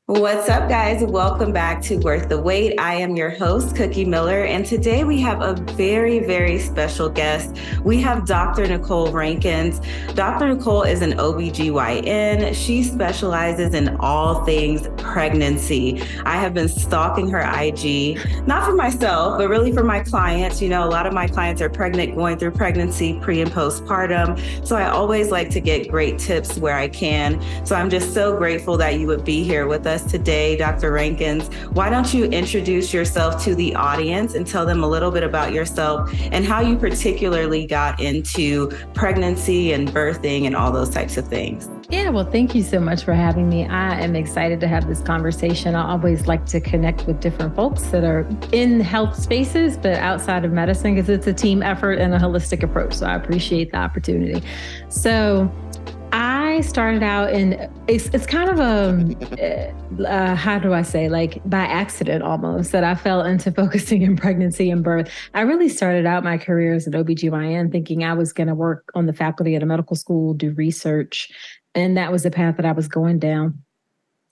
What's up, guys? Welcome back to Worth the Wait. I am your host, Cookie Miller, and today we have a very, very special guest. We have Dr. Nicole Rankins. Dr. Nicole is an OBGYN. She specializes in all things pregnancy. I have been stalking her IG, not for myself, but really for my clients. You know, a lot of my clients are pregnant, going through pregnancy, pre and postpartum. So I always like to get great tips where I can. So I'm just so grateful that you would be here with us today, Dr. Rankins. Why don't you introduce yourself to the audience and tell them a little bit about yourself and how you particularly got into pregnancy and birthing and all those types of things? Yeah, well, thank you so much for having me. I am excited to have this conversation. I always like to connect with different folks that are in health spaces, but outside of medicine, because it's a team effort and a holistic approach. So I appreciate the opportunity. So I started out it's kind of how do I say, like by accident almost, that I fell into focusing in pregnancy and birth. I really started out my career as an OBGYN thinking I was going to work on the faculty at a medical school, do research. And that was the path that I was going down.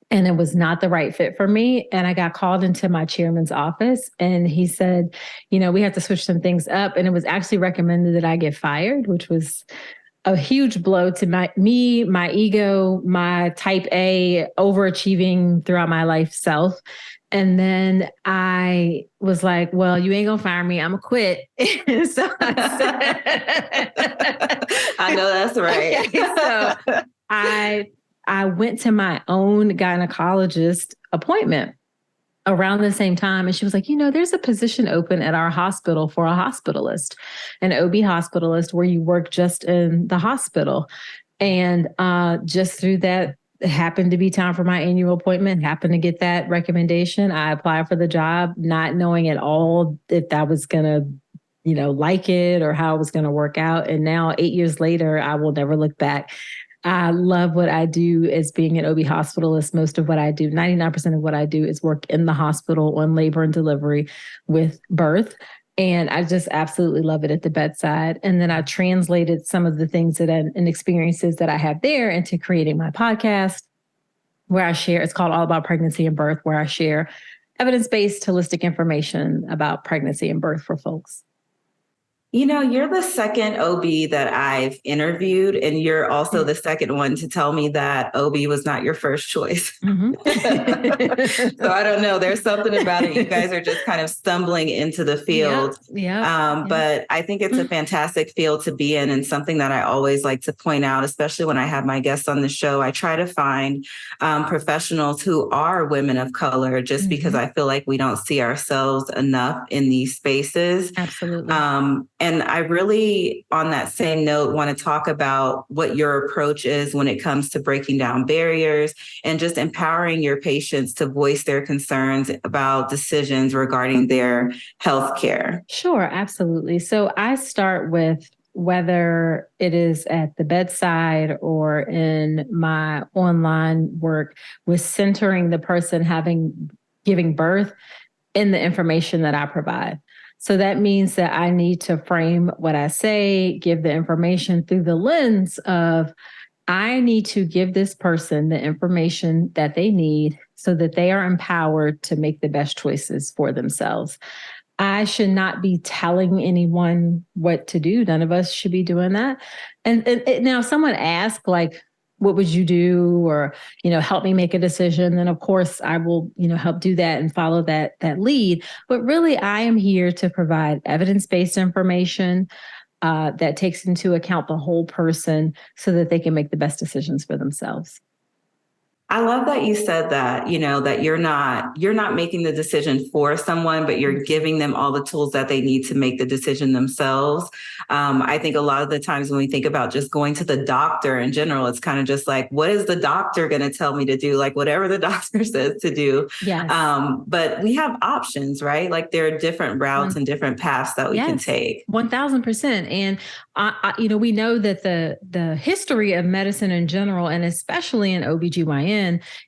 And it was not the right fit for me. And I got called into my chairman's office and he said, we have to switch some things up. And it was actually recommended that I get fired, which was a huge blow to my ego, my type A overachieving throughout my life self. And then I was like, well, you ain't gonna fire me. I'm gonna quit. So I said, I know that's right. Okay, so I went to my own gynecologist appointment around the same time. And she was like, there's a position open at our hospital for a hospitalist, an OB hospitalist, where you work just in the hospital. And just through that, it happened to be time for my annual appointment, happened to get that recommendation. I applied for the job, not knowing at all if I was going to, like it or how it was going to work out. And now 8 years later, I will never look back. I love what I do as being an OB hospitalist. Most of what I do, 99% of what I do is work in the hospital on labor and delivery with birth. And I just absolutely love it at the bedside. And then I translated some of the things and experiences that I have there into creating my podcast where I share, it's called All About Pregnancy and Birth, where I share evidence-based holistic information about pregnancy and birth for folks. You're the second OB that I've interviewed, and you're also the second one to tell me that OB was not your first choice. Mm-hmm. So I don't know. There's something about it. You guys are just kind of stumbling into the field. Yeah. But I think it's a fantastic field to be in, and something that I always like to point out, especially when I have my guests on the show. I try to find professionals who are women of color, just because I feel like we don't see ourselves enough in these spaces. Absolutely. And I really, on that same note, want to talk about what your approach is when it comes to breaking down barriers and just empowering your patients to voice their concerns about decisions regarding their healthcare. Sure, absolutely. So I start with whether it is at the bedside or in my online work, with centering the person giving birth in the information that I provide. So that means that I need to frame what I say, give the information through the lens of, I need to give this person the information that they need so that they are empowered to make the best choices for themselves. I should not be telling anyone what to do. None of us should be doing that. And now if someone asks, like, what would you do? Or, help me make a decision. Then of course I will, help do that and follow that lead. But really I am here to provide evidence-based information that takes into account the whole person so that they can make the best decisions for themselves. I love that you said that, that you're not making the decision for someone, but you're giving them all the tools that they need to make the decision themselves. I think a lot of the times when we think about just going to the doctor in general, it's kind of just like, what is the doctor going to tell me to do? Like whatever the doctor says to do. Yes. But we have options, right? Like there are different routes and different paths that we can take. 1000%. And we know that the history of medicine in general, and especially in OBGYN,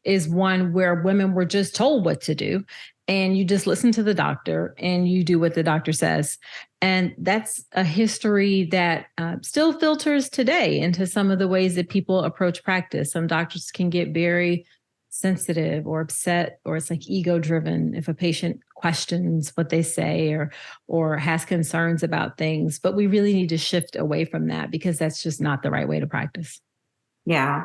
is one where women were just told what to do, and you just listen to the doctor and you do what the doctor says. And that's a history that still filters today into some of the ways that people approach practice. Some doctors can get very sensitive or upset, or it's like ego driven if a patient questions what they say or has concerns about things. But we really need to shift away from that because that's just not the right way to practice. Yeah.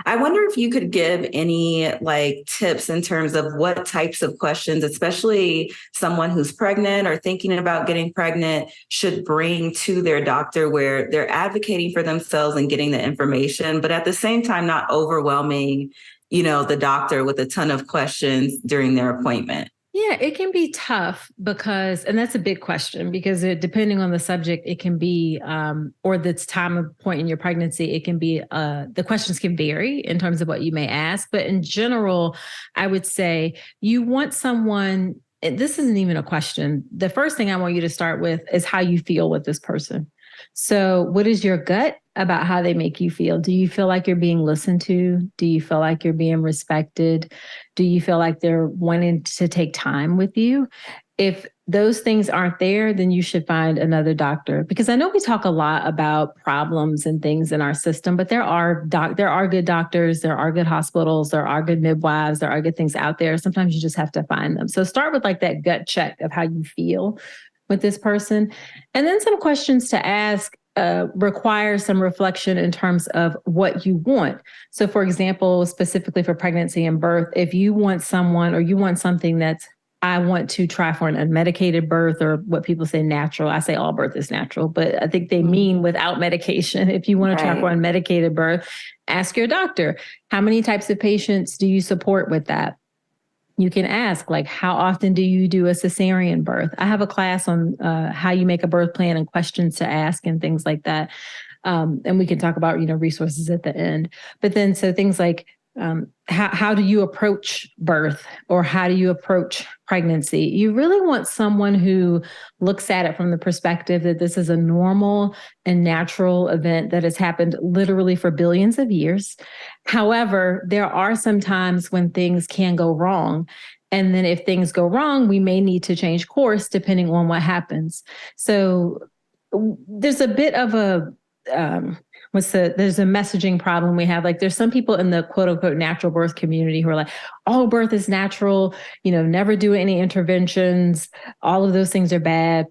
I wonder if you could give any like tips in terms of what types of questions, especially someone who's pregnant or thinking about getting pregnant, should bring to their doctor where they're advocating for themselves and getting the information, but at the same time, not overwhelming, the doctor with a ton of questions during their appointment. Yeah, it can be tough because, and that's a big question because depending on the subject, it can be, or the time of point in your pregnancy, it can be, the questions can vary in terms of what you may ask. But in general, I would say you want someone, this isn't even a question. The first thing I want you to start with is how you feel with this person. So, what is your gut about how they make you feel? Do you feel like you're being listened to? Do you feel like you're being respected? Do you feel like they're wanting to take time with you? If those things aren't there, then you should find another doctor. Because I know we talk a lot about problems and things in our system, but there are good doctors, there are good hospitals, there are good midwives, there are good things out there. Sometimes you just have to find them. So start with like that gut check of how you feel with this person. And then some questions to ask require some reflection in terms of what you want. So for example, specifically for pregnancy and birth, if you want someone or you want something that's, I want to try for an unmedicated birth, or what people say natural. I say all birth is natural, but I think they mean without medication. If you want to try for unmedicated birth, ask your doctor, how many types of patients do you support with that? You can ask, like, how often do you do a cesarean birth? I have a class on how you make a birth plan and questions to ask and things like that. And we can talk about, resources at the end. But then, so things like, how do you approach birth, or how do you approach pregnancy? You really want someone who looks at it from the perspective that this is a normal and natural event that has happened literally for billions of years. However, there are some times when things can go wrong. And then if things go wrong, we may need to change course depending on what happens. So there's a bit of a, there's a messaging problem we have. Like there's some people in the quote unquote natural birth community who are like, all birth is natural, never do any interventions. All of those things are bad.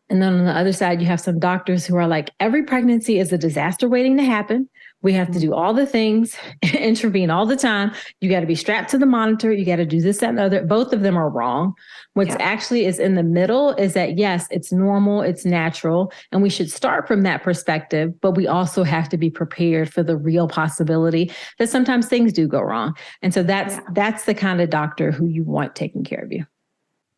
And then on the other side, you have some doctors who are like, every pregnancy is a disaster waiting to happen. We have to do all the things, intervene all the time. You got to be strapped to the monitor. You got to do this, that, and the other. Both of them are wrong. What's actually is in the middle is that, yes, it's normal, it's natural, and we should start from that perspective, but we also have to be prepared for the real possibility that sometimes things do go wrong. And so that's the kind of doctor who you want taking care of you.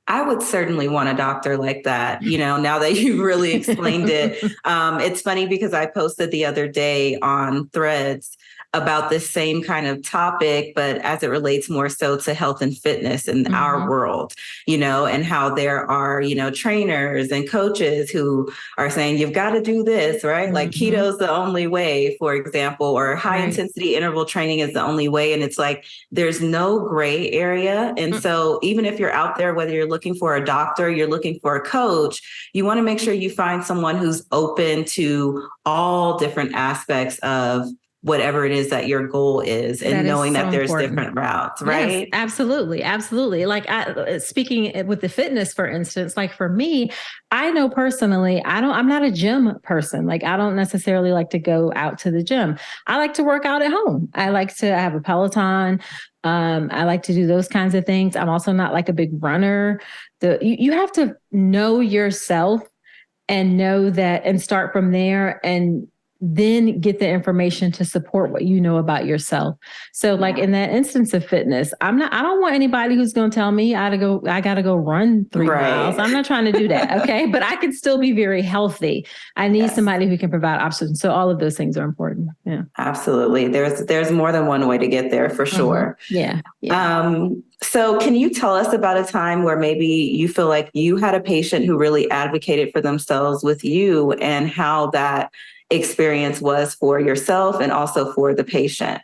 I would certainly want a doctor like that. Now that you've really explained it, it's funny because I posted the other day on Threads about this same kind of topic, but as it relates more so to health and fitness in our world, and how there are, trainers and coaches who are saying, you've got to do this, right? Like keto is the only way, for example, or high intensity interval training is the only way. And it's like, there's no gray area. And so even if you're out there, whether you're looking for a doctor, you're looking for a coach, you want to make sure you find someone who's open to all different aspects of whatever it is that your goal is, and knowing that there's different routes, right? Yes, absolutely. Absolutely. Like speaking with the fitness, for instance, like for me, I know personally, I'm not a gym person. Like I don't necessarily like to go out to the gym. I like to work out at home. I like to have a Peloton. I like to do those kinds of things. I'm also not like a big runner. You have to know yourself and know that, and start from there, and then get the information to support what you know about yourself. So like in that instance of fitness, I don't want anybody who's going to tell me I got to go run 3 miles. I'm not trying to do that. Okay. But I can still be very healthy. I need somebody who can provide options. So all of those things are important. Yeah, absolutely. There's more than one way to get there for sure. Yeah. So can you tell us about a time where maybe you feel like you had a patient who really advocated for themselves with you, and how that experience was for yourself and also for the patient?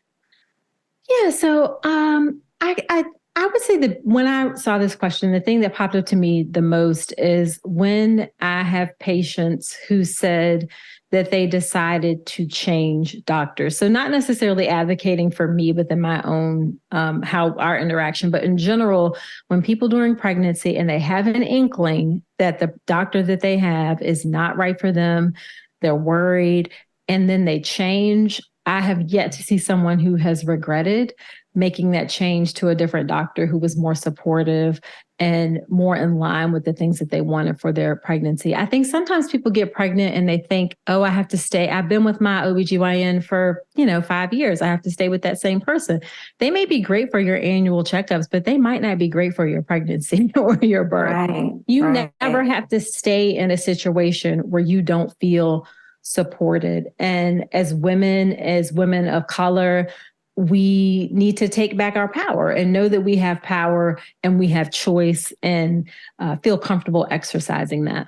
Yeah. So I I would say that when I saw this question, the thing that popped up to me the most is when I have patients who said that they decided to change doctors. So not necessarily advocating for me within my own, how our interaction, but in general, when people during pregnancy and they have an inkling that the doctor that they have is not right for them, they're worried, and then they change. I have yet to see someone who has regretted making that change to a different doctor who was more supportive and more in line with the things that they wanted for their pregnancy. I think sometimes people get pregnant and they think, oh, I have to stay. I've been with my OBGYN for, 5 years. I have to stay with that same person. They may be great for your annual checkups, but they might not be great for your pregnancy or your birth. Right, You right. never have to stay in a situation where you don't feel supported. And as women of color, we need to take back our power and know that we have power and we have choice and feel comfortable exercising that.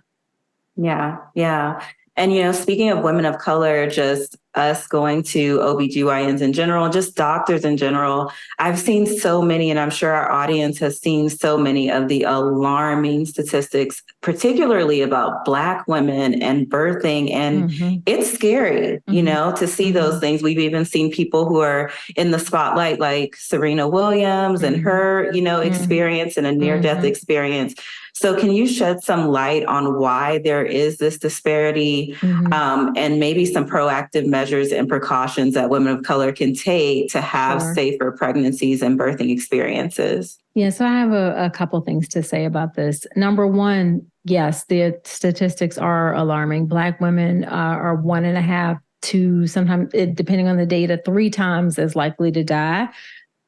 Yeah, yeah. And, speaking of women of color, just us going to OBGYNs in general, just doctors in general, I've seen so many, and I'm sure our audience has seen so many of the alarming statistics, particularly about Black women and birthing. And it's scary, to see those things. We've even seen people who are in the spotlight, like Serena Williams and her, experience and a near-death experience. So can you shed some light on why there is this disparity, and maybe some proactive measures and precautions that women of color can take to have safer pregnancies and birthing experiences? Yeah, so I have a couple things to say about this. Number one, yes, the statistics are alarming. Black women are 1.5 to sometimes, depending on the data, 3 times as likely to die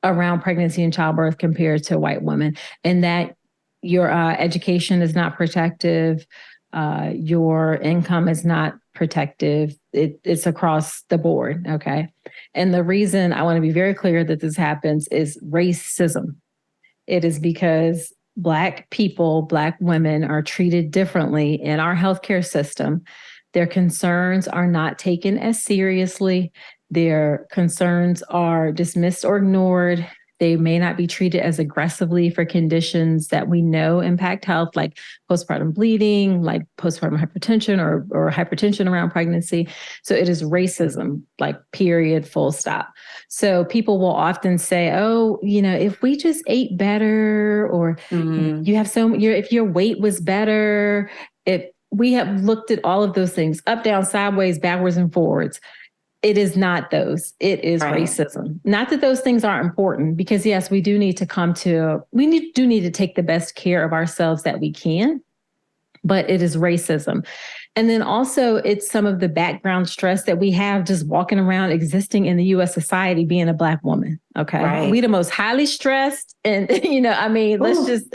around pregnancy and childbirth compared to white women. And that your education is not protective, your income is not protective. It's across the board, okay? And the reason I want to be very clear that this happens is racism. It is because Black people, Black women are treated differently in our healthcare system. Their concerns are not taken as seriously. Their concerns are dismissed or ignored. They may not be treated as aggressively for conditions that we know impact health, like postpartum bleeding, like postpartum hypertension or hypertension around pregnancy. So it is racism, like period, full stop. So people will often say, oh, if we just ate better, or you have if your weight was better, if we have looked at all of those things, up, down, sideways, backwards, and forwards. It is not those. It is racism. Not that those things aren't important, because yes, we do need to do need to take the best care of ourselves that we can, but it is racism. And then also it's some of the background stress that we have just walking around existing in the US society, being a Black woman. Okay. Right. We the most highly stressed and, let's just,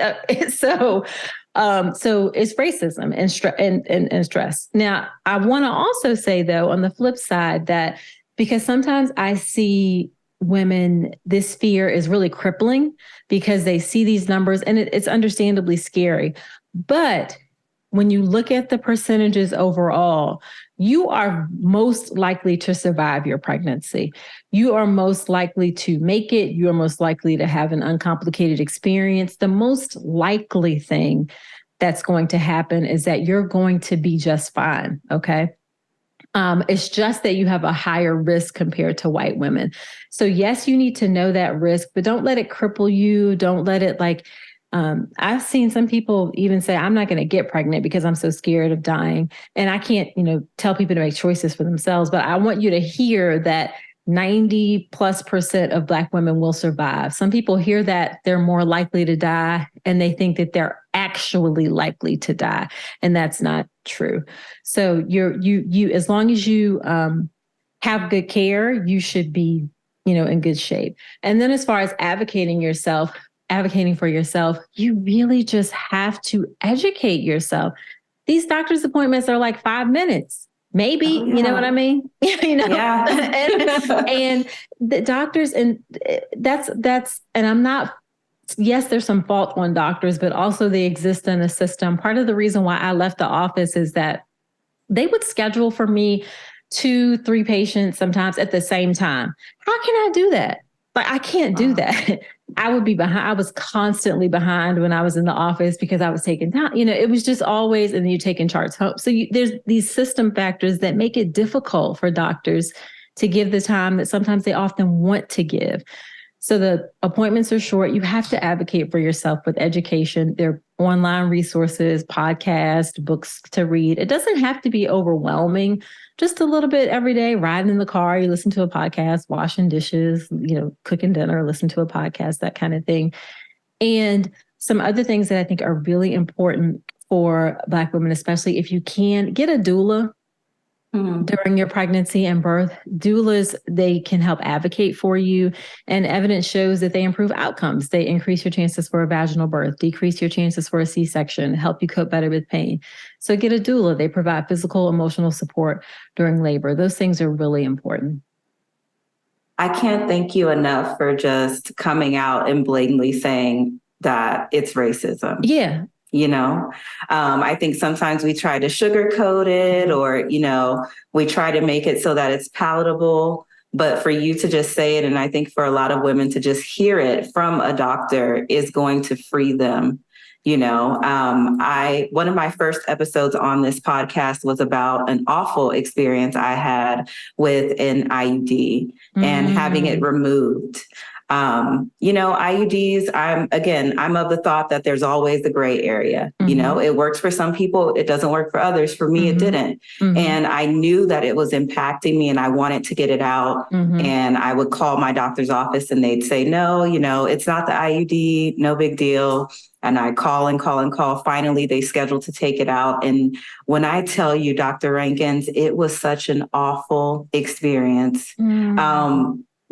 so it's racism and stress. Now, I want to also say, though, on the flip side, that because sometimes I see women, this fear is really crippling because they see these numbers and it's understandably scary. But when you look at the percentages overall, you are most likely to survive your pregnancy. You are most likely to make it. You are most likely to have an uncomplicated experience. The most likely thing that's going to happen is that you're going to be just fine, okay? It's just that you have a higher risk compared to white women. So yes, you need to know that risk, but don't let it cripple you. Don't let it I've seen some people even say, I'm not going to get pregnant because I'm so scared of dying. And I can't, tell people to make choices for themselves, but I want you to hear that 90+% of Black women will survive. Some people hear that they're more likely to die and they think that they're actually likely to die. And that's not true. So you as long as you have good care, you should be, in good shape. And then as far as advocating for yourself, you really just have to educate yourself. These doctor's appointments are like 5 minutes. Maybe, you know what I mean? Yeah. and the doctors, and that's, and I'm not, yes, there's some fault on doctors, but also they exist in a system. Part of the reason why I left the office is that they would schedule for me 2-3 patients sometimes at the same time. How can I do that? Like, I can't do that. I would be behind. I was constantly behind when I was in the office because I was taking time. It was just always, and then you're taking charts home. So there's these system factors that make it difficult for doctors to give the time that sometimes they often want to give. So the appointments are short. You have to advocate for yourself with education. There are online resources, podcasts, books to read. It doesn't have to be overwhelming. Just a little bit every day, riding in the car, you listen to a podcast, washing dishes, cooking dinner, listen to a podcast, that kind of thing. And some other things that I think are really important for Black women, especially if you can get a doula. During your pregnancy and birth. Doulas, they can help advocate for you. And evidence shows that they improve outcomes. They increase your chances for a vaginal birth, decrease your chances for a C-section, help you cope better with pain. So get a doula. They provide physical, emotional support during labor. Those things are really important. I can't thank you enough for just coming out and blatantly saying that it's racism. Yeah. I think sometimes we try to sugarcoat it or, we try to make it so that it's palatable. But for you to just say it, and I think for a lot of women to just hear it from a doctor is going to free them. One of my first episodes on this podcast was about an awful experience I had with an IUD and having it removed. IUDs, I'm of the thought that there's always the gray area. It works for some people. It doesn't work for others. For me, it didn't. And I knew that it was impacting me and I wanted to get it out. And I would call my doctor's office and they'd say, no, it's not the IUD, no big deal. And I call and call and call. Finally, they scheduled to take it out. And when I tell you, Dr. Rankins, it was such an awful experience.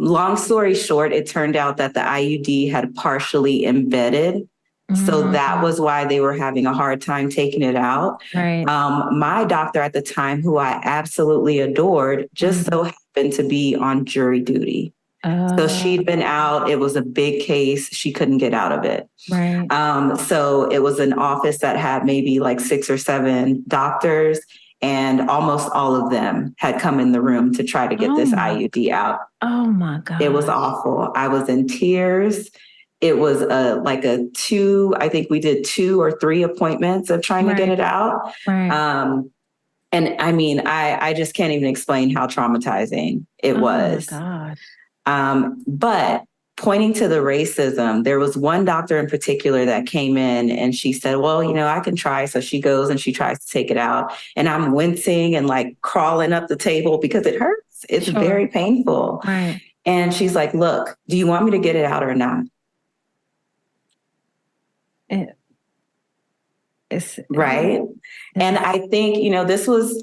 Long story short, it turned out that the IUD had partially embedded. So that was why they were having a hard time taking it out. Right. My doctor at the time, who I absolutely adored, just so happened to be on jury duty. So she'd been out. It was a big case. She couldn't get out of it. Right. So it was an office that had maybe like 6 or 7 doctors. And almost all of them had come in the room to try to get this IUD out. Oh my God. It was awful. I was in tears. It was I think we did 2 or 3 appointments of trying to get it out. Right. And I mean, I just can't even explain how traumatizing it was. Oh my God. But pointing to the racism, there was one doctor in particular that came in and she said, well, I can try. So she goes and she tries to take it out. And I'm wincing and like crawling up the table because it hurts. It's very painful. Right. And she's like, look, do you want me to get it out or not? Right. And I think,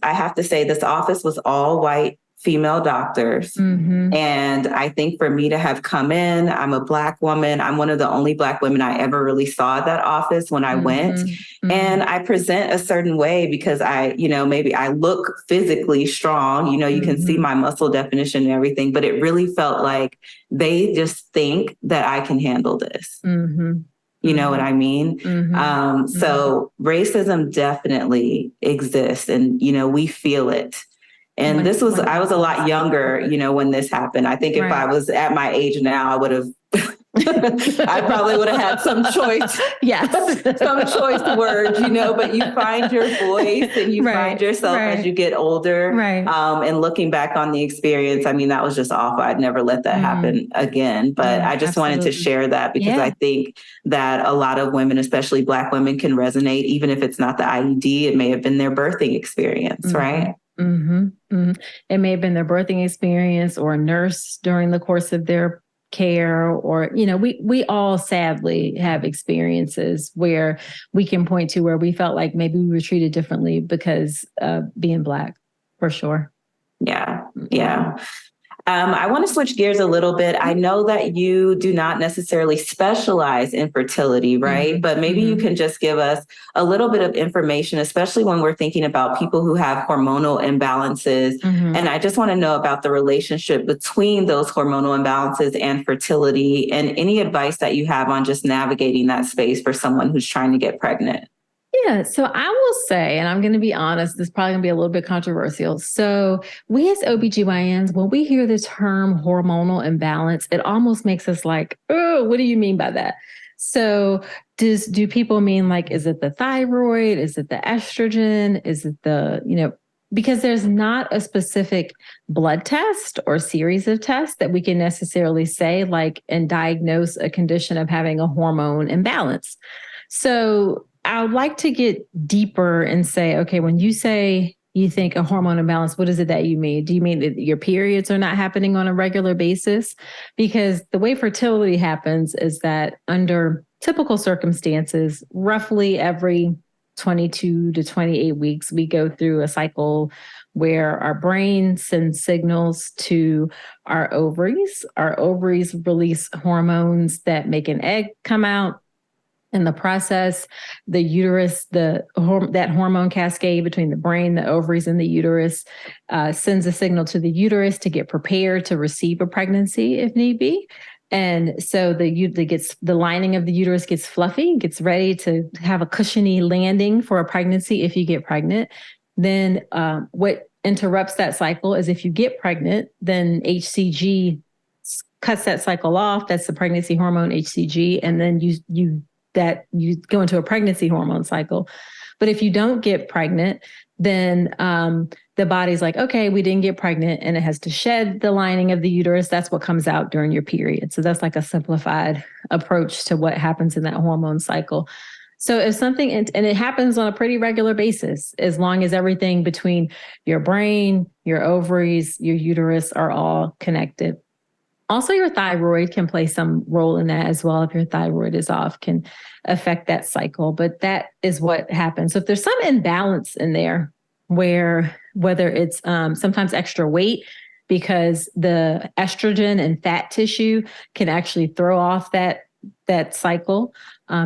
I have to say this office was all white female doctors. And I think for me to have come in, I'm a Black woman. I'm one of the only Black women I ever really saw at that office when I went. And I present a certain way because maybe I look physically strong. You can see my muscle definition and everything, but it really felt like they just think that I can handle this. You know what I mean? So racism definitely exists and, we feel it. And I was a lot younger, when this happened. I think if I was at my age now, I would have, I probably would have had some choice. Yes. Some choice words, but you find your voice and you find yourself as you get older. Right. And looking back on the experience, I mean, that was just awful. I'd never let that happen again. But I just wanted to share that because I think that a lot of women, especially Black women, can resonate, even if it's not the IUD, it may have been their birthing experience, right? It may have been their birthing experience or a nurse during the course of their care, or, we all sadly have experiences where we can point to where we felt like maybe we were treated differently because of being Black, for sure. Yeah. I want to switch gears a little bit. I know that you do not necessarily specialize in fertility, right? But maybe you can just give us a little bit of information, especially when we're thinking about people who have hormonal imbalances. And I just want to know about the relationship between those hormonal imbalances and fertility and any advice that you have on just navigating that space for someone who's trying to get pregnant. Yeah, so I will say, and I'm going to be honest, this is probably going to be a little bit controversial. So we as OBGYNs, when we hear the term hormonal imbalance, it almost makes us like, oh, what do you mean by that? So do people mean like, is it the thyroid? Is it the estrogen? Is it because there's not a specific blood test or series of tests that we can necessarily say like and diagnose a condition of having a hormone imbalance. So I would like to get deeper and say, okay, when you say you think a hormone imbalance, what is it that you mean? Do you mean that your periods are not happening on a regular basis? Because the way fertility happens is that under typical circumstances, roughly every 22 to 28 weeks, we go through a cycle where our brain sends signals to our ovaries. Our ovaries release hormones that make an egg come out. In the process, the uterus, that hormone cascade between the brain, the ovaries, and the uterus sends a signal to the uterus to get prepared to receive a pregnancy if need be. And so the lining of the uterus gets fluffy, gets ready to have a cushiony landing for a pregnancy if you get pregnant. Then what interrupts that cycle is if you get pregnant, then HCG cuts that cycle off. That's the pregnancy hormone HCG, and then you go into a pregnancy hormone cycle. But if you don't get pregnant, then the body's like, okay, we didn't get pregnant, and it has to shed the lining of the uterus. That's what comes out during your period. So that's like a simplified approach to what happens in that hormone cycle. So if something, and it happens on a pretty regular basis, as long as everything between your brain, your ovaries, your uterus are all connected. Also, your thyroid can play some role in that as well. If your thyroid is off, can affect that cycle. But that is what happens. So if there's some imbalance in there, whether it's sometimes extra weight, because the estrogen and fat tissue can actually throw off that cycle.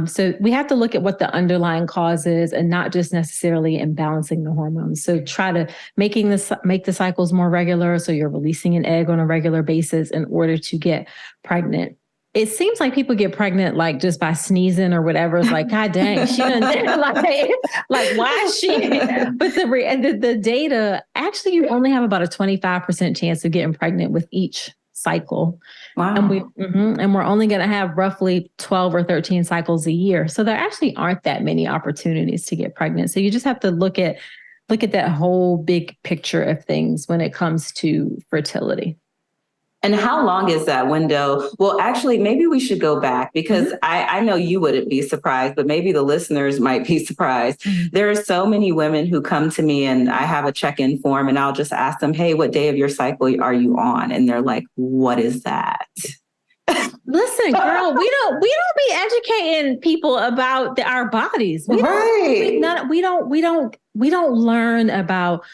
So we have to look at what the underlying cause is and not just necessarily imbalancing the hormones. So try to make the cycles more regular. So you're releasing an egg on a regular basis in order to get pregnant. It seems like people get pregnant like just by sneezing or whatever. It's like, God dang, she done did like why is she? But the data, actually, you only have about a 25% chance of getting pregnant with each cycle. Wow. And we're only going to have roughly 12 or 13 cycles a year. So there actually aren't that many opportunities to get pregnant. So you just have to look at that whole big picture of things when it comes to fertility. And how long is that window? Well, actually, maybe we should go back because I know you wouldn't be surprised, but maybe the listeners might be surprised. There are so many women who come to me and I have a check-in form and I'll just ask them, hey, what day of your cycle are you on? And they're like, what is that? Listen, girl, we don't be educating people about our bodies. We don't learn about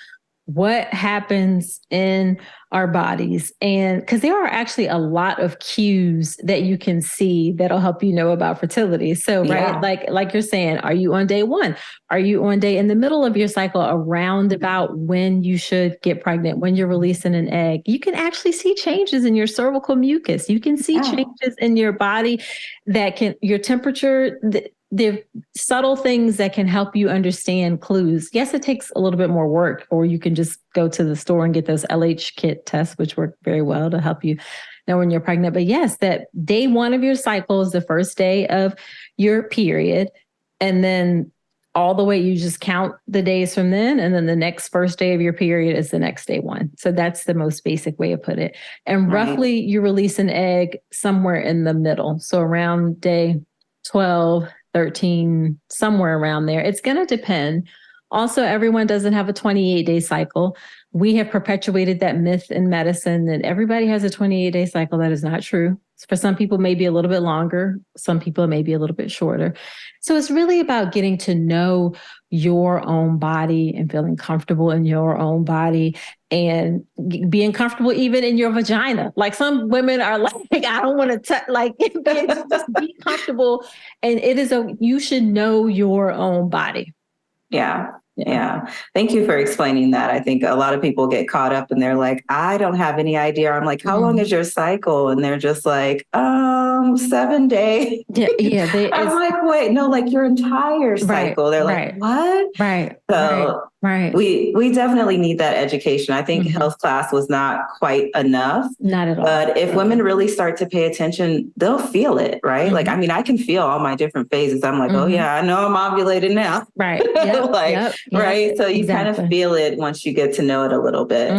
what happens in our bodies. And because there are actually a lot of cues that you can see that'll help you know about fertility. So, right, like you're saying, are you on day one? Are you on day in the middle of your cycle around about when you should get pregnant, when you're releasing an egg? You can actually see changes in your cervical mucus. You can see changes in your body your temperature, the subtle things that can help you understand clues. Yes, it takes a little bit more work, or you can just go to the store and get those LH kit tests, which work very well to help you know when you're pregnant. But yes, that day one of your cycle is the first day of your period. And then all the way, you just count the days from then. And then the next first day of your period is the next day one. So that's the most basic way to put it. And roughly you release an egg somewhere in the middle. So around day 12, 13, somewhere around there. It's going to depend. Also, everyone doesn't have a 28-day cycle. We have perpetuated that myth in medicine that everybody has a 28-day cycle. That is not true. For some people, maybe a little bit longer. Some people may be a little bit shorter. So it's really about getting to know your own body and feeling comfortable in your own body and being comfortable even in your vagina. Like some women are like, I don't want to touch, like just be comfortable. And you should know your own body. Yeah. Yeah. Thank you for explaining that. I think a lot of people get caught up and they're like, I don't have any idea. I'm like, how long is your cycle? And they're just like, 7 days. Yeah. I'm like, wait, no, like your entire cycle. They're like, what? Right. So we definitely need that education. I think health class was not quite enough. Not at all. But if women really start to pay attention, they'll feel it, right? Like, I mean, I can feel all my different phases. I'm like, oh yeah, I know I'm ovulating now. Right. Yep. Right. So you kind of feel it once you get to know it a little bit.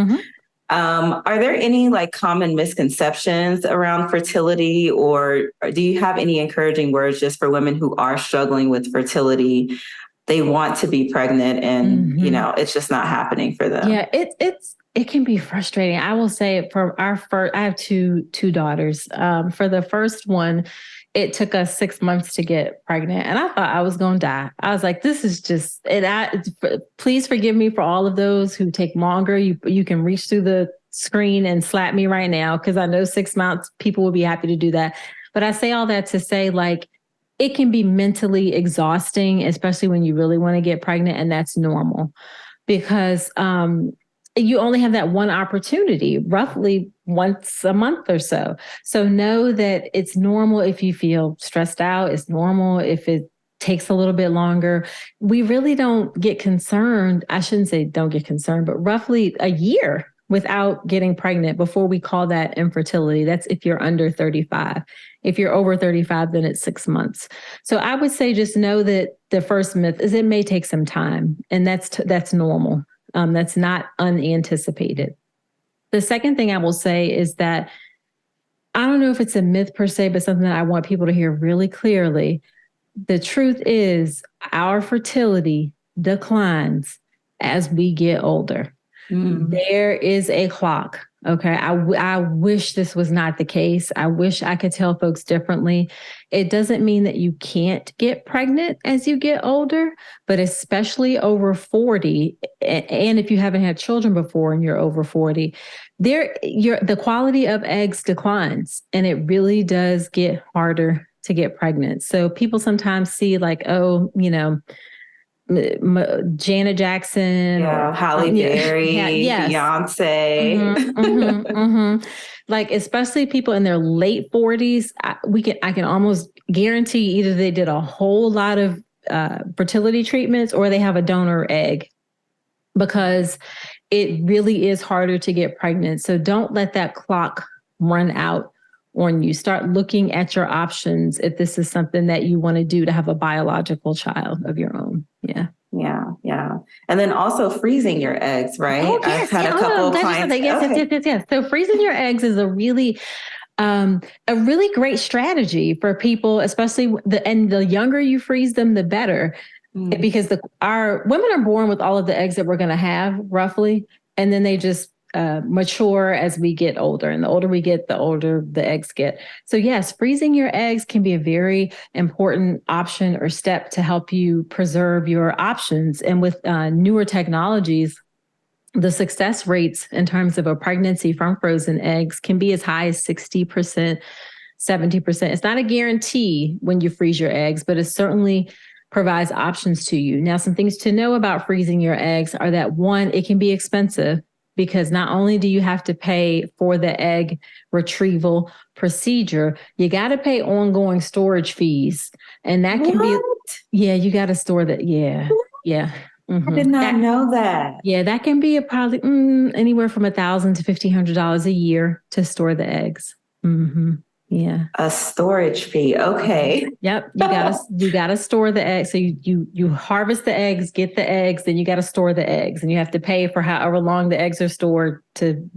Are there any like common misconceptions around fertility, or do you have any encouraging words just for women who are struggling with fertility? They want to be pregnant and, it's just not happening for them. Yeah, it can be frustrating. I will say for our first, I have two daughters. For the first one, it took us 6 months to get pregnant, and I thought I was going to die. I was like, this is just, please forgive me for all of those who take longer. You can reach through the screen and slap me right now, because I know 6 months, people will be happy to do that. But I say all that to say, like, it can be mentally exhausting, especially when you really want to get pregnant, and that's normal because you only have that one opportunity, roughly once a month or so. So know that it's normal if you feel stressed out. It's normal if it takes a little bit longer. We really don't get concerned. I shouldn't say don't get concerned, but roughly a year without getting pregnant before we call that infertility. That's if you're under 35. If you're over 35, then it's 6 months. So I would say just know that the first myth is it may take some time, and that's normal. That's not unanticipated. The second thing I will say is that I don't know if it's a myth per se, but something that I want people to hear really clearly. The truth is our fertility declines as we get older. There is a clock. Okay. I wish this was not the case. I wish I could tell folks differently. It doesn't mean that you can't get pregnant as you get older, but especially over 40. And if you haven't had children before and you're over 40, the quality of eggs declines, and it really does get harder to get pregnant. So people sometimes see like, oh, Janet Jackson, or Halle Berry, Beyonce. Like, especially people in their late 40s, I can almost guarantee either they did a whole lot of fertility treatments or they have a donor egg, because it really is harder to get pregnant. So don't let that clock run out on you. Start looking at your options if this is something that you want to do to have a biological child of your own. Yeah. Yeah. And then also freezing your eggs, right? Oh, yes. I've had a couple of clients. Yes. So freezing your eggs is a really great strategy for people, especially the younger you freeze them, the better. Because our women are born with all of the eggs that we're going to have roughly, and then they just mature as we get older. And the older we get, the older the eggs get. So yes, freezing your eggs can be a very important option or step to help you preserve your options. And with newer technologies, the success rates in terms of a pregnancy from frozen eggs can be as high as 60%, 70%. It's not a guarantee when you freeze your eggs, but it certainly provides options to you. Now, some things to know about freezing your eggs are that, one, it can be expensive, because not only do you have to pay for the egg retrieval procedure, you got to pay ongoing storage fees. And that can you got to store that. Yeah. I did not know that. Yeah, that can be probably anywhere from $1,000 to $1,500 a year to store the eggs. Yeah. A storage fee. Okay. Yep. You gotta store the eggs. So you harvest the eggs, get the eggs, then you got to store the eggs, and you have to pay for however long the eggs are stored to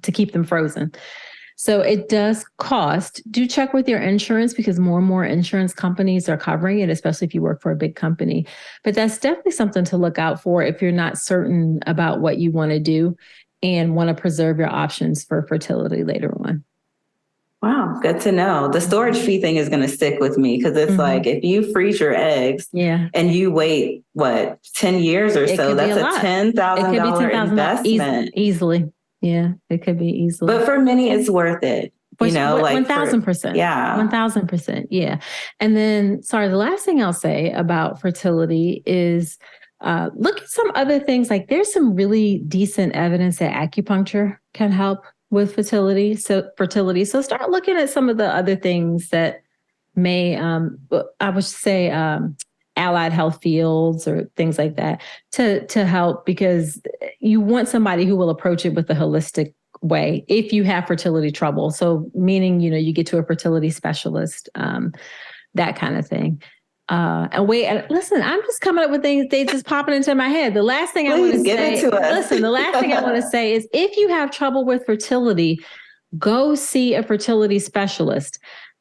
keep them frozen. So it does cost. Do check with your insurance, because more and more insurance companies are covering it, especially if you work for a big company. But that's definitely something to look out for if you're not certain about what you want to do and want to preserve your options for fertility later on. Wow, good to know. The storage fee thing is going to stick with me, because it's like, if you freeze your eggs and you wait, 10 years or so, that's a $10,000 investment. Easily. Yeah, it could be easily. But for many, it's worth it. 1,000%. Yeah. 1,000%. Yeah. And then, the last thing I'll say about fertility is Look at some other things. Like there's some really decent evidence that acupuncture can help with fertility. So start looking at some of the other things that may, I would say, allied health fields or things like that to help, because you want somebody who will approach it with a holistic way if you have fertility trouble. So meaning, you get to a fertility specialist, that kind of thing. And listen, I'm just coming up with things. They just popping into my head. The last thing I want to say, the last thing I want to say is if you have trouble with fertility, go see a fertility specialist.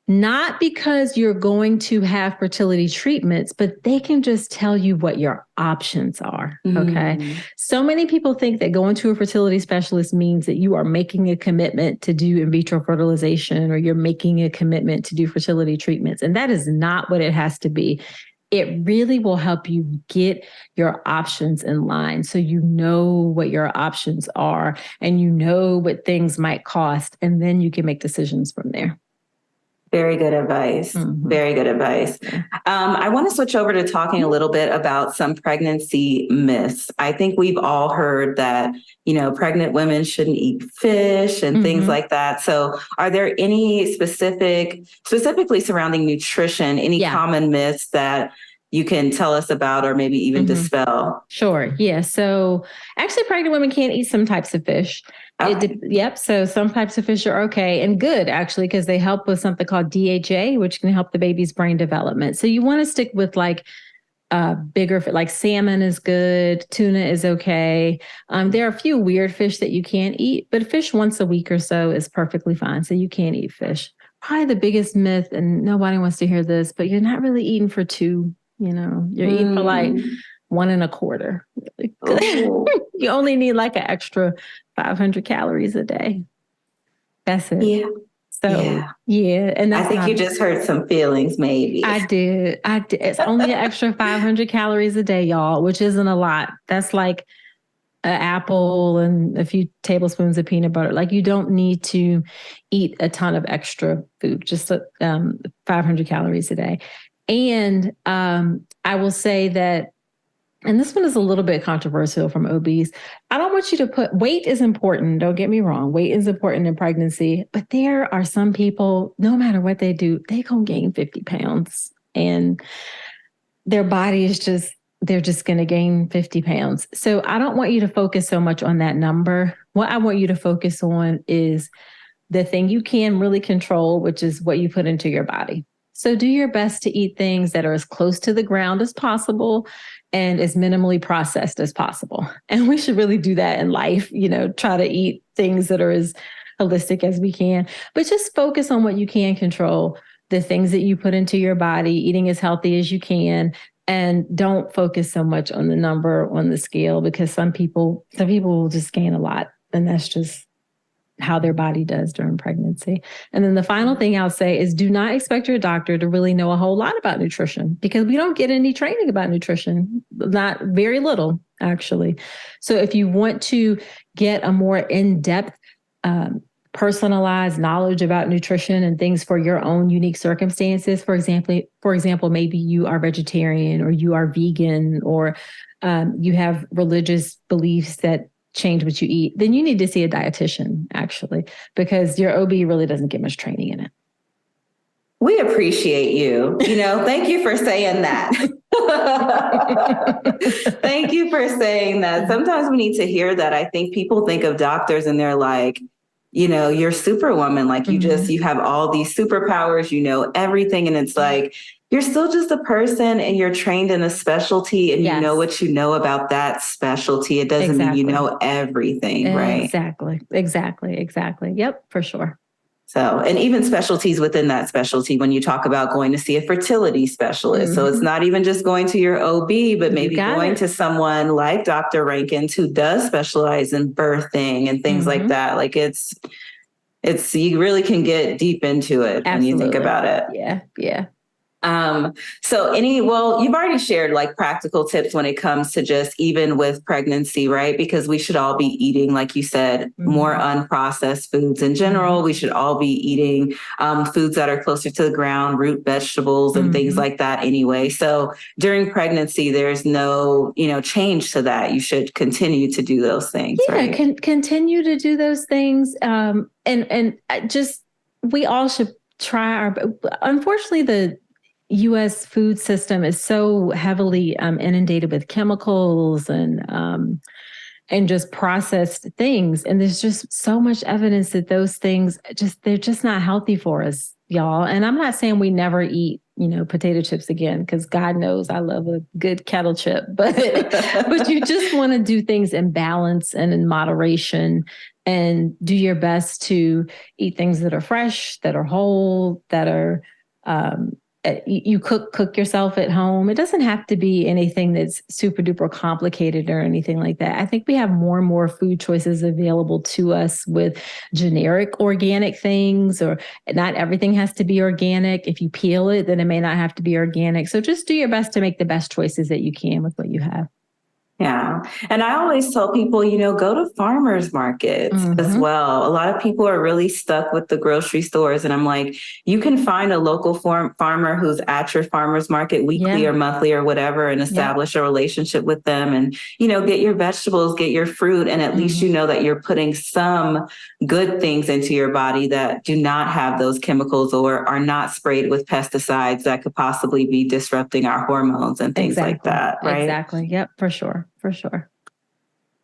Not because you're going to have fertility treatments, but they can just tell you what your options are. Okay. So many people think that going to a fertility specialist means that you are making a commitment to do in vitro fertilization or you're making a commitment to do fertility treatments. And that is not what it has to be. It really will help you get your options in line. So you know what your options are and you know what things might cost, and then you can make decisions from there. Very good advice. Very good advice. I want to switch over to talking a little bit about some pregnancy myths. I think we've all heard that, pregnant women shouldn't eat fish and things like that. So are there any specifically surrounding nutrition, any common myths that you can tell us about or maybe even dispel? Sure. Yeah. So actually pregnant women can't eat some types of fish. Okay. So some types of fish are okay and good, actually, because they help with something called DHA, which can help the baby's brain development. So you want to stick with bigger, like salmon is good. Tuna is okay. There are a few weird fish that you can't eat, but fish once a week or so is perfectly fine. So you can eat fish. Probably the biggest myth, and nobody wants to hear this, but you're not really eating for two, you're eating for 1.25. You only need an extra 500 calories a day. That's it. Yeah. So, yeah. And I think you just hurt some feelings, maybe. I did. It's only an extra 500 calories a day, y'all, which isn't a lot. That's like an apple and a few tablespoons of peanut butter. You don't need to eat a ton of extra food, just 500 calories a day. And I will say that, and this one is a little bit controversial from OBs. I don't want you to weight is important. Don't get me wrong. Weight is important in pregnancy, but there are some people, no matter what they do, they gonna gain 50 pounds and their body is they're just going to gain 50 pounds. So I don't want you to focus so much on that number. What I want you to focus on is the thing you can really control, which is what you put into your body. So do your best to eat things that are as close to the ground as possible and as minimally processed as possible. And we should really do that in life, try to eat things that are as holistic as we can, but just focus on what you can control, the things that you put into your body, eating as healthy as you can, and don't focus so much on the number on the scale, because some people will just gain a lot, and that's just how their body does during pregnancy. And then the final thing I'll say is do not expect your doctor to really know a whole lot about nutrition, because we don't get any training about nutrition, not very little, actually. So if you want to get a more in-depth, personalized knowledge about nutrition and things for your own unique circumstances, for example, maybe you are vegetarian or you are vegan or you have religious beliefs that change what you eat, then you need to see a dietitian, actually, because your OB really doesn't get much training in it. We appreciate you. Thank you for saying that. Thank you for saying that. Sometimes we need to hear that. I think people think of doctors and they're like, you're Superwoman. You have all these superpowers, everything. And it's like, you're still just a person and you're trained in a specialty and you know what you know about that specialty. It doesn't mean you know everything, right? Exactly. Yep, for sure. So, and even specialties within that specialty, when you talk about going to see a fertility specialist. So it's not even just going to your OB, but maybe going to someone like Dr. Rankins, who does specialize in birthing and things like that. You really can get deep into it when you think about it. Yeah. Well, you've already shared like practical tips when it comes to just even with pregnancy, right? Because we should all be eating, like you said, more unprocessed foods in general. We should all be eating foods that are closer to the ground, root vegetables and things like that anyway. So during pregnancy, there's no, change to that. You should continue to do those things, right? Continue to do those things. We all should try unfortunately, the U.S. food system is so heavily inundated with chemicals and just processed things. And there's just so much evidence that those things they're just not healthy for us, y'all. And I'm not saying we never eat, potato chips again, because God knows I love a good kettle chip, but you just want to do things in balance and in moderation and do your best to eat things that are fresh, that are whole, that are, you cook yourself at home. It doesn't have to be anything that's super duper complicated or anything like that. I think we have more and more food choices available to us with generic organic things, or not everything has to be organic. If you peel it, then it may not have to be organic. So just do your best to make the best choices that you can with what you have. Yeah. And I always tell people, go to farmers markets as well. A lot of people are really stuck with the grocery stores. And I'm like, you can find a local farmer who's at your farmer's market weekly or monthly or whatever, and establish a relationship with them and, get your vegetables, get your fruit. And at least that you're putting some good things into your body that do not have those chemicals or are not sprayed with pesticides that could possibly be disrupting our hormones and things like that. Right? Exactly. Yep. For sure.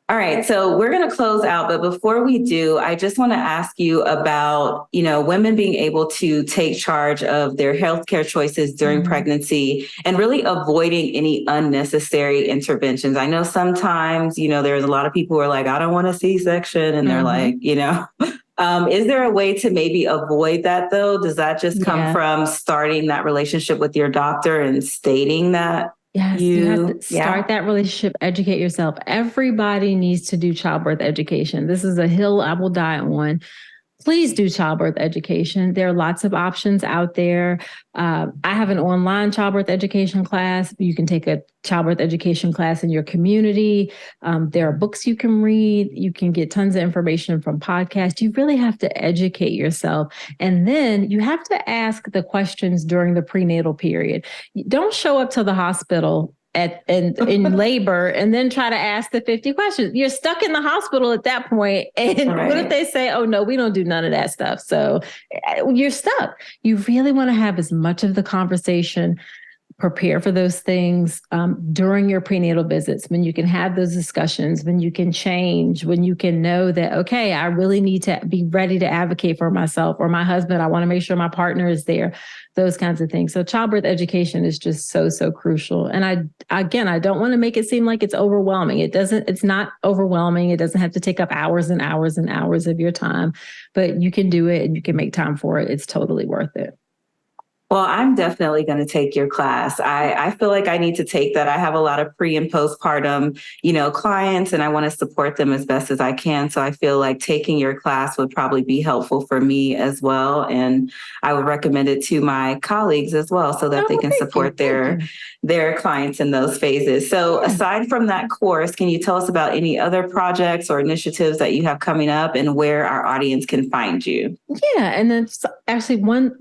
All right. So we're going to close out. But before we do, I just want to ask you about, women being able to take charge of their healthcare choices during pregnancy and really avoiding any unnecessary interventions. I know sometimes, there's a lot of people who are like, I don't want a C-section. And they're like, is there a way to maybe avoid that, though? Does that just come from starting that relationship with your doctor and stating that? Yes, you have to start that relationship, educate yourself. Everybody needs to do childbirth education. This is a hill I will die on. Please do childbirth education. There are lots of options out there. I have an online childbirth education class. You can take a childbirth education class in your community. There are books you can read. You can get tons of information from podcasts. You really have to educate yourself. And then you have to ask the questions during the prenatal period. Don't show up to the hospital in labor and then try to ask the 50 questions. You're stuck in the hospital at that point. And what if they say, oh no, we don't do none of that stuff? So you're stuck. You really want to have as much of the conversation, prepare for those things during your prenatal visits, when you can have those discussions, when you can change, when you can know that, okay, I really need to be ready to advocate for myself or my husband. I want to make sure my partner is there, those kinds of things. So childbirth education is just so, so crucial. And I don't want to make it seem like it's overwhelming. It's not overwhelming. It doesn't have to take up hours and hours and hours of your time, but you can do it and you can make time for it. It's totally worth it. Well, I'm definitely going to take your class. I feel like I need to take that. I have a lot of pre and postpartum, clients, and I want to support them as best as I can. So I feel like taking your class would probably be helpful for me as well. And I would recommend it to my colleagues as well so that they can support their clients in those phases. So aside from that course, can you tell us about any other projects or initiatives that you have coming up and where our audience can find you? Yeah. And then actually one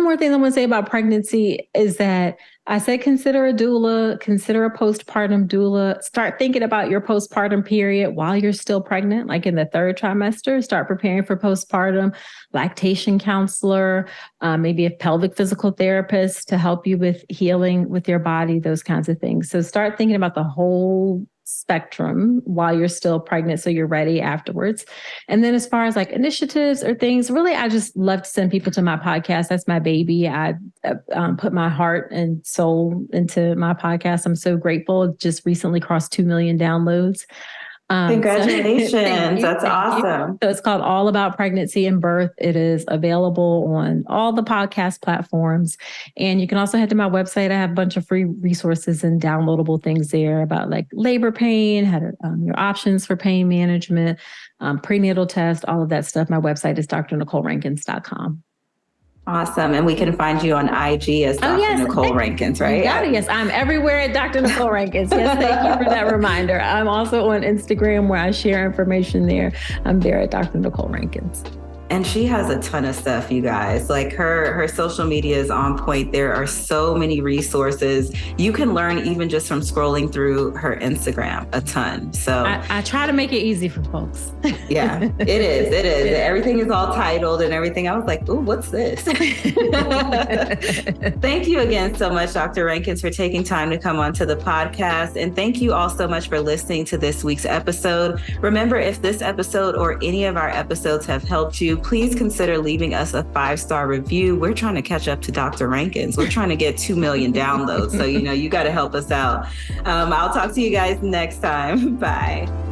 more thing I want to say about pregnancy is that I said, consider a doula, consider a postpartum doula, start thinking about your postpartum period while you're still pregnant, like in the third trimester, start preparing for postpartum, lactation counselor, maybe a pelvic physical therapist to help you with healing with your body, those kinds of things. So start thinking about the whole spectrum while you're still pregnant so you're ready afterwards. And then as far as like initiatives or things, really, I just love to send people to my podcast. That's my baby. I put my heart and soul into my podcast. I'm so grateful. It just recently crossed 2 million downloads. Congratulations. That's awesome. So it's called All About Pregnancy and Birth. It is available on all the podcast platforms. And you can also head to my website. I have a bunch of free resources and downloadable things there about like labor pain, how to, your options for pain management, prenatal test, all of that stuff. My website is drNicoleRankins.com. Awesome. And we can find you on IG as Dr. Nicole Rankins, right? Yes, I'm everywhere at Dr. Nicole Rankins. Yes, thank you for that reminder. I'm also on Instagram where I share information there. I'm there at Dr. Nicole Rankins. And she has a ton of stuff, you guys. Like her social media is on point. There are so many resources. You can learn even just from scrolling through her Instagram a ton. So I try to make it easy for folks. Yeah, it is. It is. Everything is all titled and everything. I was like, ooh, what's this? Thank you again so much, Dr. Rankins, for taking time to come onto the podcast. And thank you all so much for listening to this week's episode. Remember, if this episode or any of our episodes have helped you, please consider leaving us a 5-star review. We're trying to catch up to Dr. Rankins. We're trying to get 2 million downloads. So, you got to help us out. I'll talk to you guys next time. Bye.